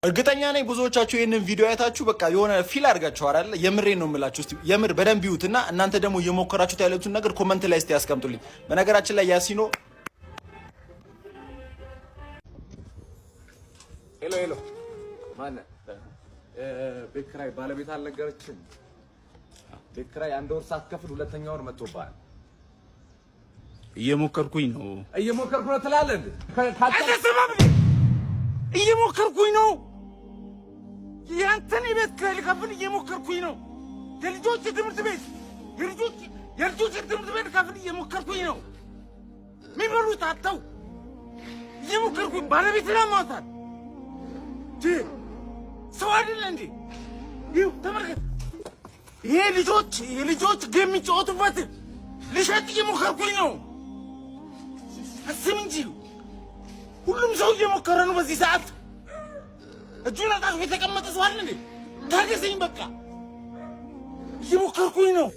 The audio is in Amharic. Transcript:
እርግጠኛ ነኝ ብዙዎቻችሁ ይሄንን ቪዲዮ አይታችሁ በቃ የሆነ ፊል አድርጋችሁ አይደል? የምሬን ነው የምላችሁ። እስቲ የምር በደንብ ይዩትና እናንተ ደግሞ እየሞከራችሁት ያለችውን ነገር ኮመንት ላይ እስቲ ያስቀምጡልኝ። በነገራችን ላይ ያሲኖ ሄሎ ማን ቤት ኪራይ ባለቤት አልነገረችም? ቤት ኪራይ አንድ ወር ሳትከፍል ሁለተኛ ወር መጥቶብሃል። እየሞከርኩኝ ነው ትላለህ እንዴ? እየሞከርኩኝ ነው። ያንተን ቤት ኪራይ ልከፍል እየሞከርኩኝ ነው። የልጆች ትምህርት ቤት ትምህርት ቤት ልከፍል እየሞከርኩኝ ነው። የሚበሉት አጥተው እየሞከርኩኝ ባለቤትን አሟታል። ሰው አይደለ እንዴ? ይኸው ተመልከት። ይሄ የልጆች ጌም የሚጫወቱበት ልሸጥ እየሞከርኩኝ ነው። አስብ እንጂ ሁሉም ሰው እየሞከረ ነው በዚህ ሰዓት። እጁን አጣጥፎ የተቀመጠ ሰው አለ እንዴ? ታገሰኝ በቃ እየሞከርኩኝ ነው።